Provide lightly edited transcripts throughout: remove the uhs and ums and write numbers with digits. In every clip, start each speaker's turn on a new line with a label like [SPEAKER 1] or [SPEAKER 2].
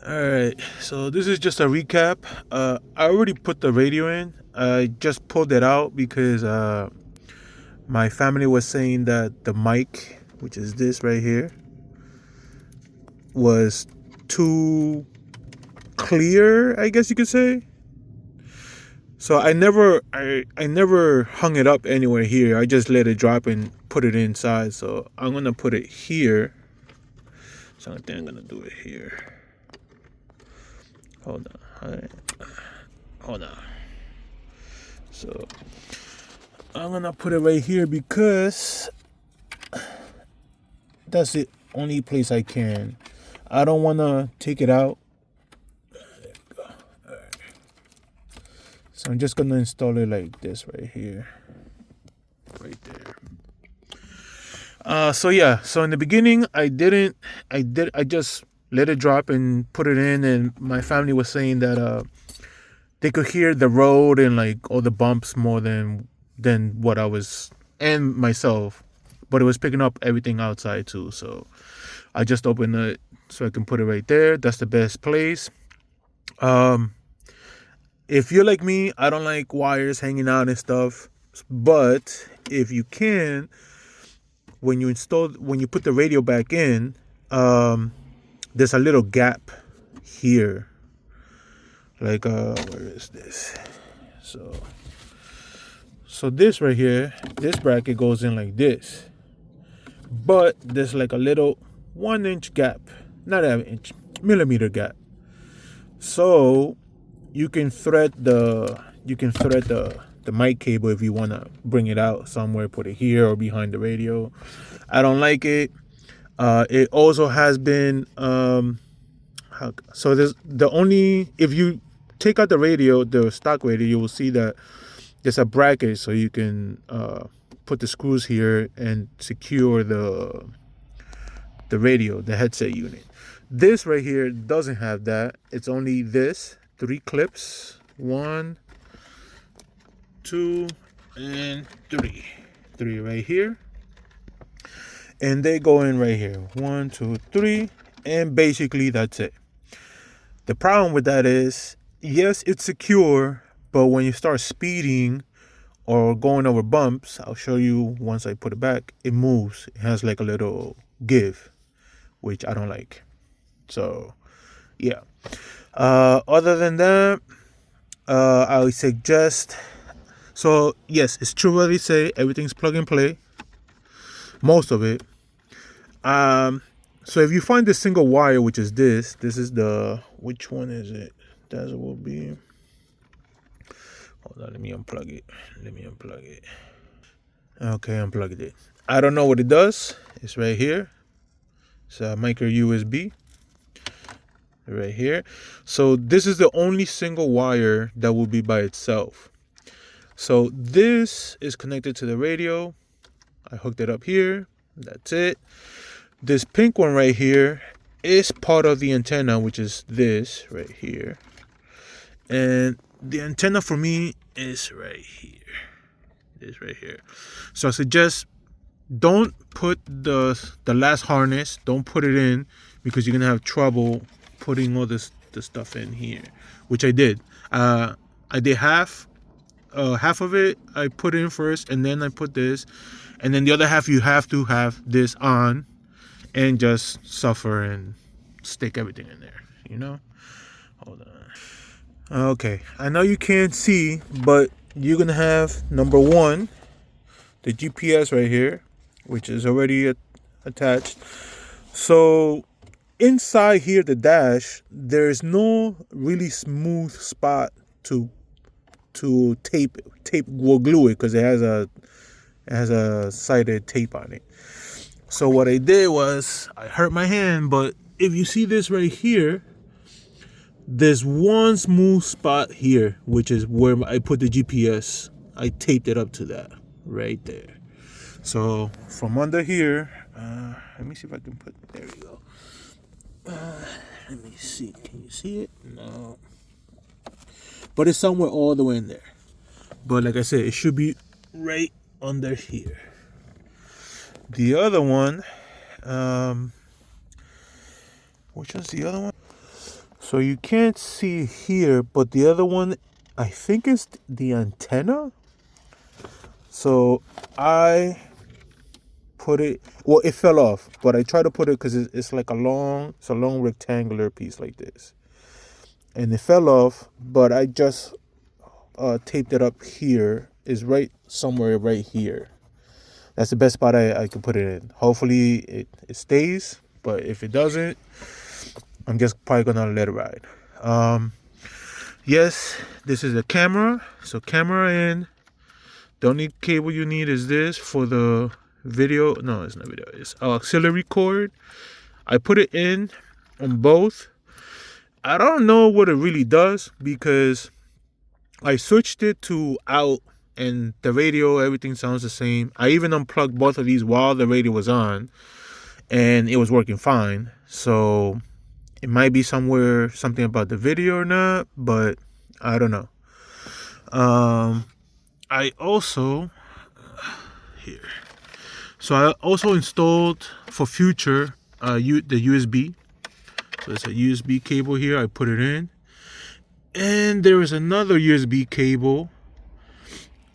[SPEAKER 1] Alright, so this is just a recap. I already put the radio in. I just pulled it out because my family was saying that the mic, which is this right here, was too clear, I guess you could say. So I never hung it up anywhere here. I just let it drop and put it inside. So I'm gonna put it here. So I think I'm gonna do it here. Hold on. All right. Hold on. So I'm gonna put it right here because that's the only place I can. I don't wanna take it out. There we go. All right. So I'm just gonna install it like this right here. Right there. So yeah, so in the beginning I just let it drop and put it in, and my family was saying that they could hear the road and like all the bumps more than what I was, and myself, but it was picking up everything outside too. So I just opened it so I can put it right there. That's the best place. If you're like me, I don't like wires hanging out and stuff, but if you can, when you put the radio back in, there's a little gap here. Like where is this? So this right here, this bracket goes in like this, but there's like a little 1-inch gap, not an inch, millimeter gap. So you can thread the mic cable if you want to bring it out somewhere, put it here or behind the radio. I don't like it. It also has been so there's the only, if you take out the radio, the stock radio, you will see that there's a bracket so you can put the screws here and secure the radio, the headset unit. This right here doesn't have that. It's only this 3 clips, 1, 2, and 3 right here, and they go in right here, 1, 2, 3, and basically that's it. The problem with that is, yes, it's secure, but when you start speeding or going over bumps, I'll show you once I put it back, it moves. It has like a little give, which I don't like. So yeah, other than that, I would suggest, so yes, it's true what they say, everything's plug and play, most of it. So if you find this single wire, which is this is the, which one is it? That will be, hold on, let me unplug it. Okay, unplugged it. I don't know what it does. It's right here. It's a micro USB right here. So this is the only single wire that will be by itself. So this is connected to the radio. I hooked it up here. That's it. This pink one right here is part of the antenna, which is this right here. And the antenna for me is right here. This right here. So I suggest don't put the last harness, don't put it in, because you're gonna have trouble putting all the stuff in here, which I did. I did half of it I put in first, and then I put this, and then the other half you have to have this on and just suffer and stick everything in there, you know. Hold on. Okay, I know you can't see, but you're gonna have, number one, the GPS right here, which is already attached. So inside here, the dash, there's no really smooth spot to tape or glue it, because it has a sided tape on it. So what I did was, I hurt my hand, but if you see this right here, there's one smooth spot here, which is where I put the GPS. I taped it up to that right there. So from under here, let me see if I can put, there we go. Let me see, can you see it? No. But it's somewhere all the way in there. But like I said, it should be right under here. The other one, which one's the other one? So you can't see here, but the other one, I think is the antenna. So I put it, well, it fell off, but I tried to put it because it's like it's a long rectangular piece like this. And it fell off, but I just taped it up here. Is right somewhere right here. That's the best spot I could put it in. Hopefully it stays, but if it doesn't, I'm just probably gonna let it ride. Yes, this is a camera. So camera in. The only cable you need is this for the video. No, it's not video. It's auxiliary cord. I put it in on both. I don't know what it really does because I switched it to out and the radio, everything sounds the same. I even unplugged both of these while the radio was on and it was working fine. So it might be something about the video or not, but I don't know. I also here. So I also installed for future the USB. So it's a USB cable here. I put it in. And there is another USB cable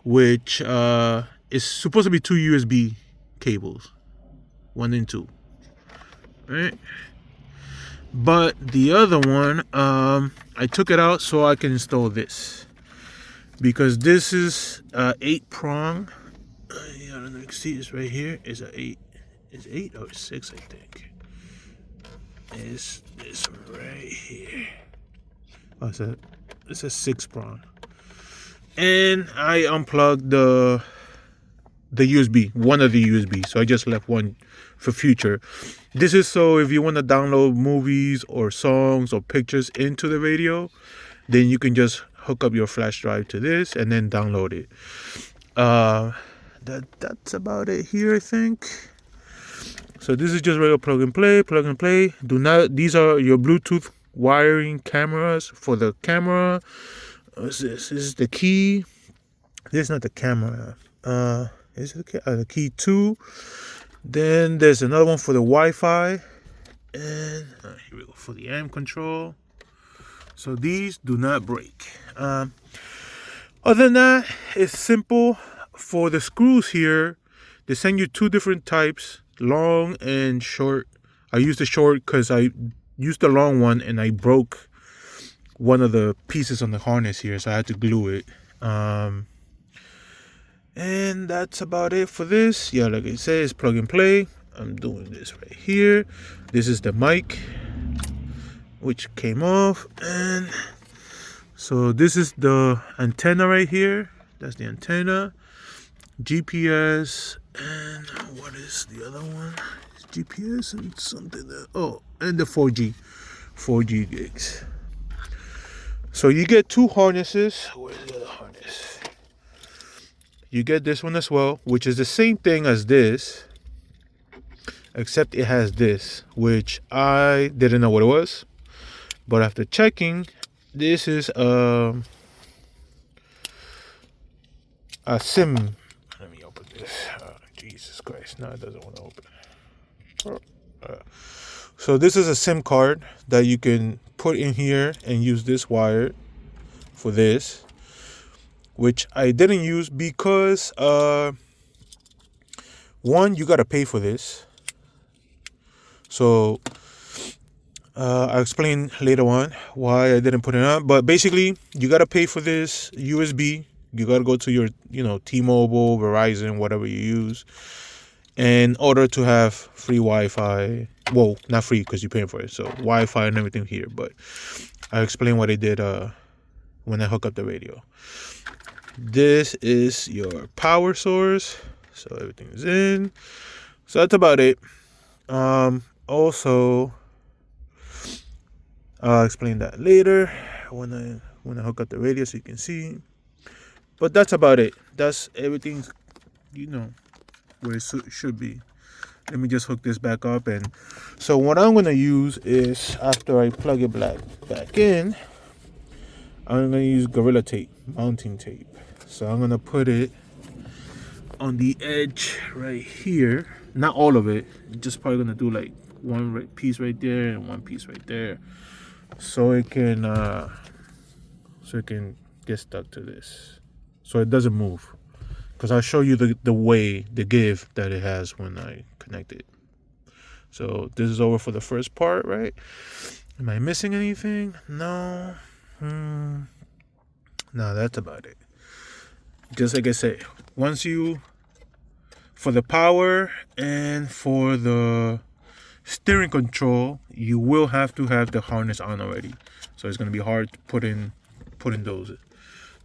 [SPEAKER 1] which is supposed to be 2 USB cables, 1 and 2. Right? But the other one, I took it out so I can install this. Because this is 8-prong. I don't know if you can see this right here. It's a 8. It's 8 or 6, I think. It's this right here. Oh, it's a 6-prong. And I unplugged the USB, one of the USB. So I just left one for future. This is so if you want to download movies or songs or pictures into the radio, then you can just hook up your flash drive to this and then download it. That's about it here, I think. So this is just regular plug and play. These are your Bluetooth wiring cameras for the camera. What's this? This is the key. This is not the camera. Is it the key 2? Then there's another one for the Wi-Fi. And here we go for the amp control. So these do not break. Other than that, it's simple. For the screws here, they send you 2 different types, long and short. I used the short because I used the long one and I broke one of the pieces on the harness here, so I had to glue it. And that's about it for this. Yeah, like I said, it's plug and play. I'm doing this right here. This is the mic, which came off. And so this is the antenna right here. That's the antenna. GPS. And what is the other one? It's GPS and something that, and the 4G gigs. So you get 2 harnesses. Where's the other harness? You get this one as well, which is the same thing as this, except it has this, which I didn't know what it was. But after checking, this is a SIM. Let me open this. Jesus Christ, no, it doesn't want to open. So this is a SIM card that you can put in here and use this wire for this, which I didn't use because one, you gotta pay for this. So I'll explain later on why I didn't put it on. But basically, you gotta pay for this USB. You gotta go to your, T-Mobile, Verizon, whatever you use, in order to have free Wi-Fi. Well, not free because you're paying for it. So Wi-Fi and everything here. But I'll explain what I did when I hook up the radio. This is your power source. So everything is in. So that's about it. Also, I'll explain that later when I hook up the radio so you can see. But that's about it. That's everything, where it should be. Let me just hook this back up. And so what I'm going to use is, after I plug it back in, I'm going to use Gorilla Tape, mounting tape. So I'm going to put it on the edge right here. Not all of it. Just probably going to do like one piece right there and one piece right there. so it can get stuck to this, so it doesn't move. Because I'll show you the give that it has when I connect it. So this is over for the first part, right? Am I missing anything? No. No, that's about it. Just like I said, for the power and for the steering control, you will have to have the harness on already. So it's gonna be hard to put in those.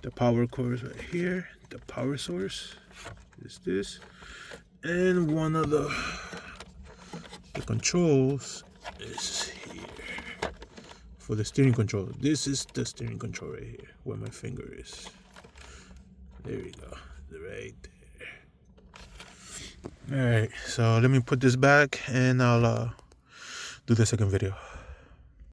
[SPEAKER 1] The power cord is right here. The power source is this, and one of the controls is here for the steering control. This is the steering control right here, where my finger is. There we go, right there. All right, so let me put this back, and I'll do the second video.